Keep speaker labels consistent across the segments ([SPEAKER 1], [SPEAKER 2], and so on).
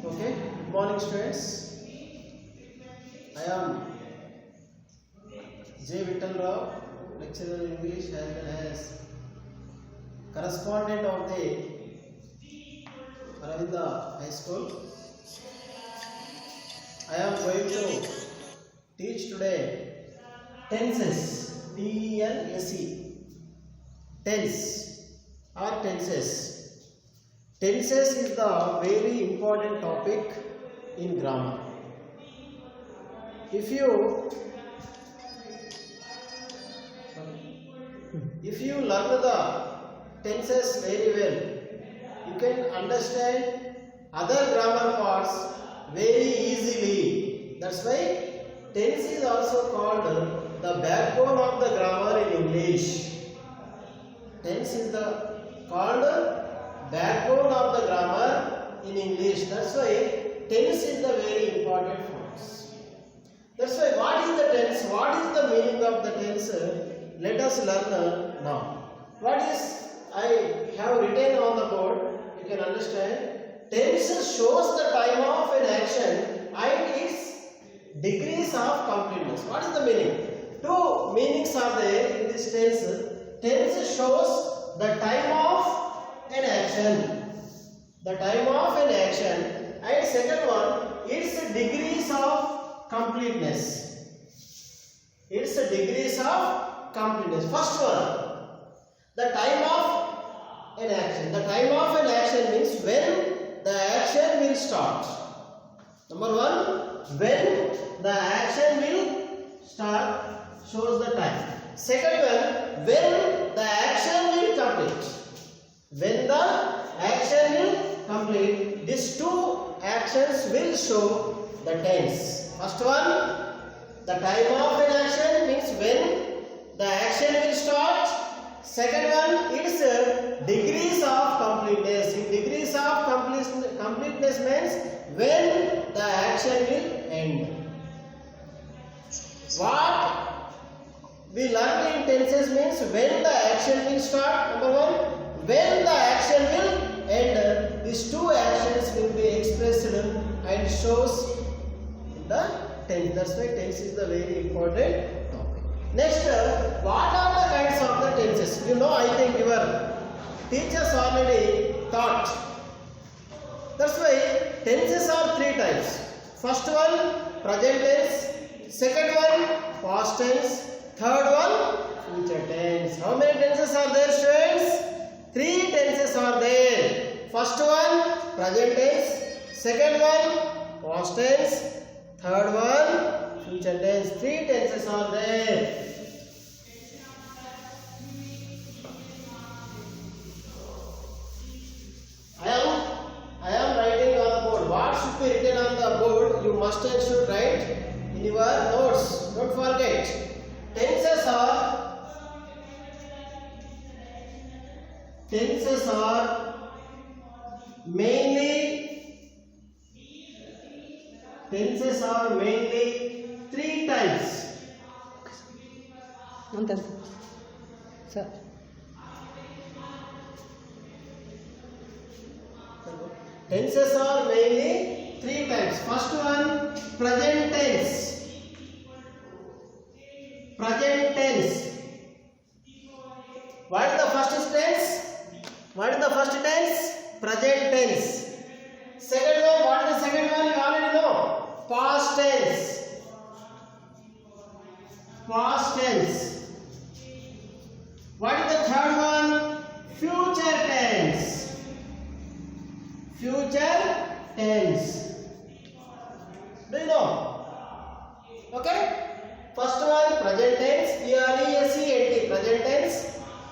[SPEAKER 1] Okay, good morning students. I am J. Vittal Rao, lecturer in English as well as correspondent of the Aravinda High School. I am going to teach today tenses, T-E-N-S-E, tense or tenses. Tenses is the very important topic in grammar. If you learn the tenses very well, you can understand other grammar parts very easily. That's why tense is also called the backbone of the grammar in English. Tense is called backbone of the grammar in English. That's why tense is the very important force. That's why what is the tense? What is the meaning of the tense? Let us learn now. What is I have written on the board? You can understand. Tense shows the time of an action and its degrees of completeness. What is the meaning? Two meanings are there in this tense. Tense shows the time of an action. The time of an action. And second one, its degrees of completeness. Its degrees of completeness. First one, the time of an action. The time of an action means when the action will start. Number one, when the action will start shows the time. Second one, when the action will complete. When the action will complete, these two actions will show the tense. First one, the time of an action means when the action will start. Second one, its degrees of completeness. Degrees of completeness means when the action will end. What we learned in tenses means when the action will start. Number one, when the action will end. These two actions will be expressed and shows the tense. That's why tense is the very important topic. Next, what are the kinds of the tenses? You know, I think your teachers already taught. That's why tenses are three types. First one, present tense. Second one, past tense. Third one, future tense. How many tenses are there, students? Three tenses are there. First one, present tense. Second one, past tense. Third one, future tense. Three tenses are there. I am writing on the board. What should be written on the board? You must and should write in your notes. Don't forget. Tenses are mainly three types.
[SPEAKER 2] Sir.
[SPEAKER 1] Tenses are mainly three types. First one, present tense. Present tense. What is the first tense? What is the first tense? Present tense. Second one, what is the second one? You already know. Past tense. Past tense. What is the third one? Future tense. Future tense. Do you know? Okay? First one, present tense. P-R-E-S-E-N-T. Present tense.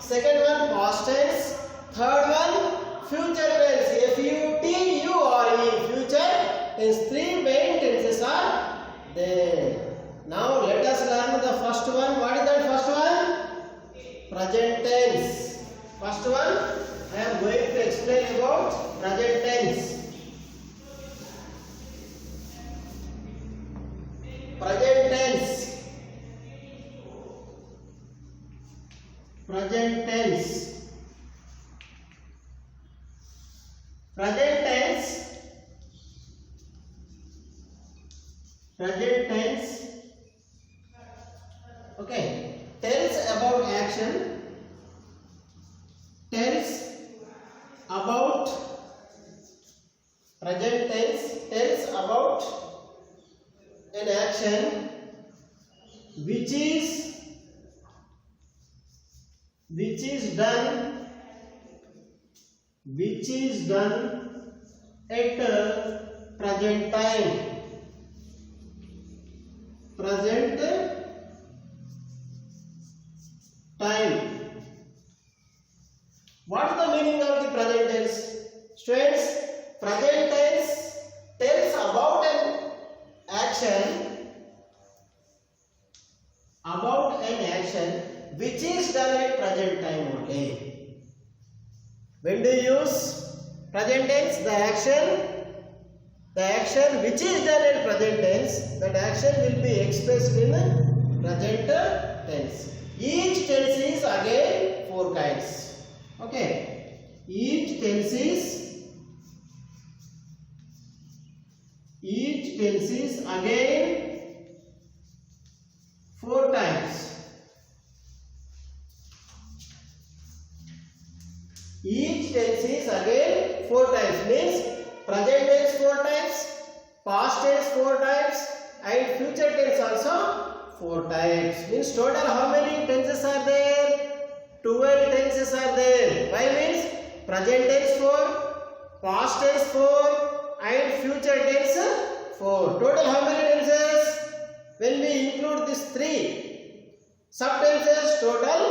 [SPEAKER 1] Second one, past tense. Third one, future tense. F-U-T-U-R-E. Future tense. Three main tenses are there. Now let us learn the first one. What is that first one? Present tense. First one, I am going to explain about present tense. Present tense. Present tense. Present tense present tense. Okay, tells about action, tells about present tense, tells about an action which is done at present time. Present time. What is the meaning of the present tense? Students, present tense tells about an action which is done at present time only. When do you use present tense? The action which is done at present tense, that action will be expressed in present tense. Each tense is again 4 kinds. Okay, each tense is again 4 times. Each tense is again 4 times, means present tense 4 times, past tense 4 times, and future tense also 4 times. Means total how many tenses are there? 12 tenses are there. Why? Means present tense 4, past tense 4, and future tense 4. Total how many tenses? When we include these 3 subtenses, total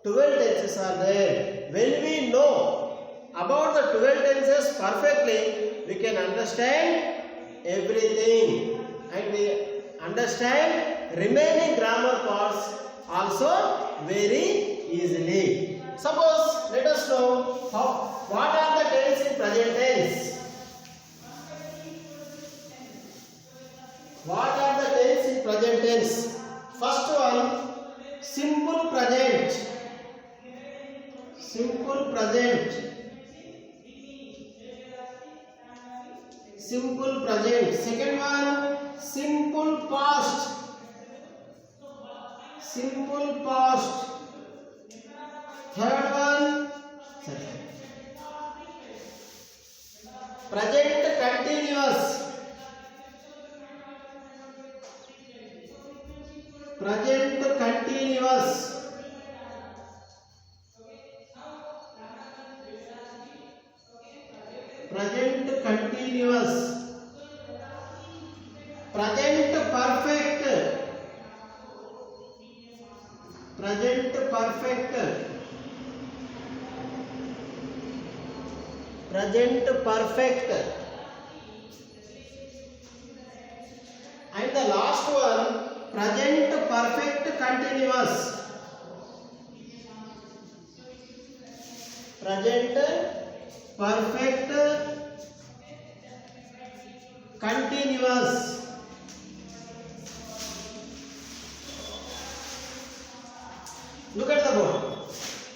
[SPEAKER 1] 12 tenses are there. When we know about the 12 tenses perfectly, we can understand everything, and we understand remaining grammar parts also very easily. Suppose, let us know what are the tenses in present tense. What are the tenses in present tense? First one, simple present. Simple present. Simple present. Second one, simple past. Simple past. Third one, present continuous. Present continuous. Present continuous. Present perfect. Present perfect. Present perfect. And the last one, present perfect continuous. Present perfect continuous. Look at the board.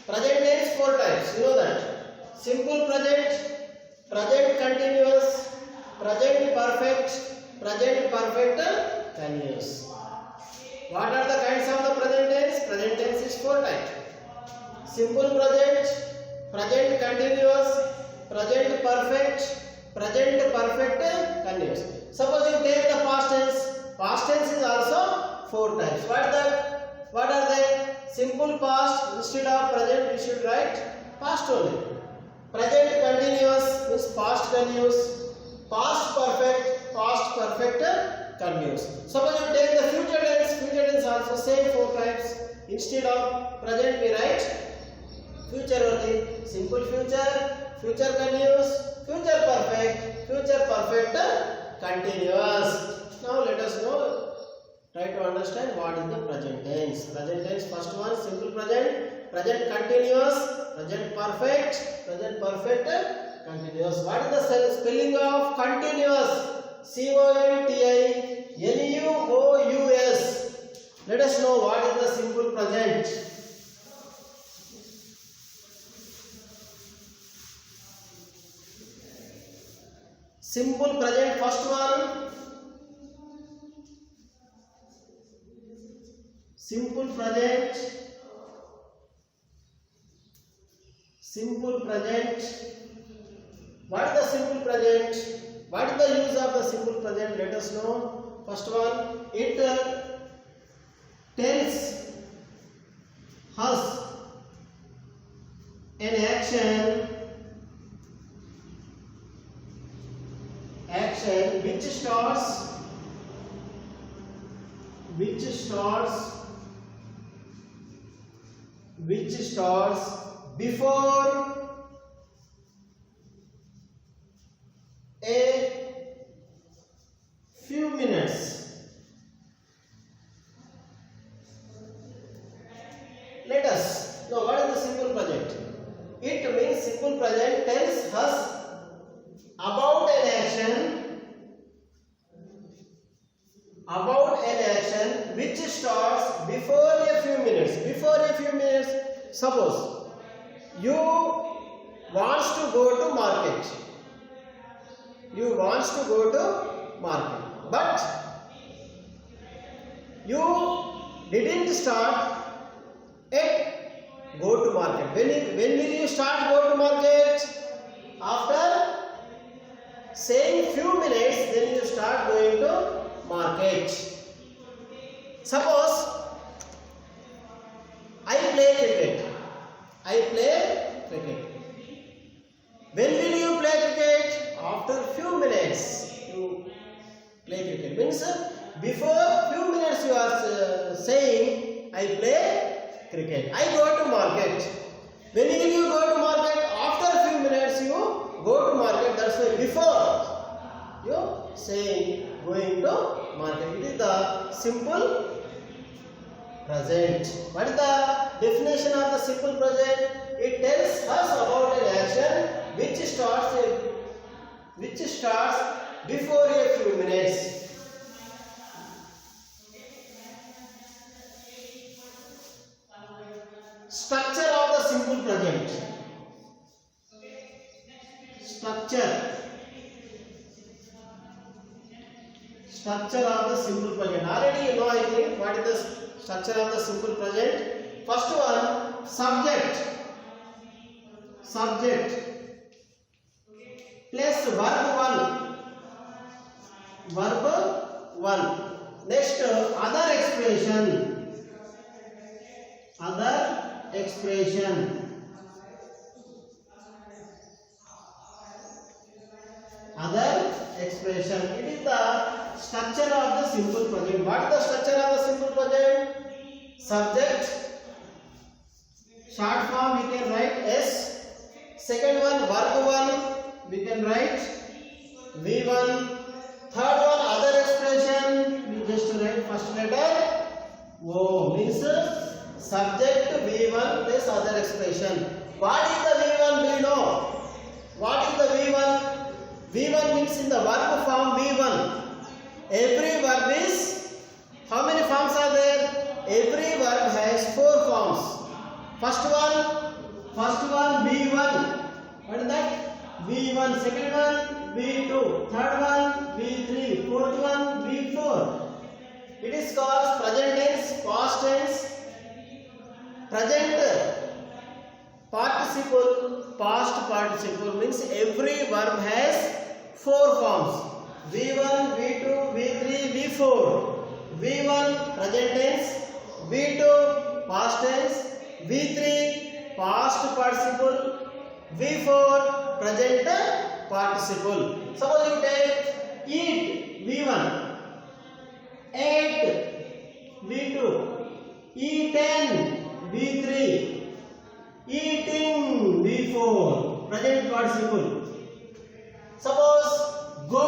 [SPEAKER 1] Present tense 4 types. You know that. Simple present, present continuous, present perfect, present perfect continuous. What are the kinds of the present tense? Present tense is 4 types. Simple present, present continuous, present perfect, present perfect continuous. Suppose you take the past tense. Past tense is also 4 types. What are they? Simple past, instead of present we should write past only. Present continuous means past continuous. Past perfect continuous. Suppose you take the future tense also same 4 types. Instead of present we write future only. Simple future, future continuous, future perfect continuous. Now let us know. Try to understand what is the present tense. Present tense, first one, simple present, present continuous, present perfect continuous. What is the spelling of continuous? C-O-N-T-I-N-U-O-U-S. Let us know what is the simple present. Simple present, first one, simple present, simple present. What is the simple present? What is the use of the simple present? Let us know. First one, it tells us an action which starts before a few minutes. Let us know what is the simple present. It means simple present tells us about an action which starts before a few minutes. Before a few minutes, suppose you want to go to market. But you didn't start yet go to market. When will you start go to market? After saying few minutes, then you start going to market. Suppose I play cricket. When will you play cricket? After few minutes you play cricket. Means before few minutes you are saying I play cricket. I go to market. When will you go to market? After few minutes you go to market. That's why before you saying going to market. It is the simple present. What is the definition of the simple present? It tells us about an action which starts before a few minutes. Structure of the simple present. Structure of the simple present. Already you know, I think, what is the structure of the simple present. First one, subject plus verb 1. Next, other expression. It is the structure of the simple present. What is the structure of the simple present? Subject, short form we can write S. Second one, verb 1 we can write V1. Third one, other expression, we just write first letter O. Means subject V1 plus other expression. What is the V1? We know. What is the V1? V1 means in the verb form V1. Every verb is, how many forms are there? Every verb has 4 forms. First one V1. What is that? V1. Second one V2. Third one V3. Fourth one V4. It is called present tense, past tense, present participle, past participle. Means every verb has 4 forms. V1, V2, V3, V4. V1 present tense, V2 past tense, V3 past participle, V4 present participle. Suppose you take eat, V1, ate, V2, eaten, V3, eating, V4 present participle. Suppose go,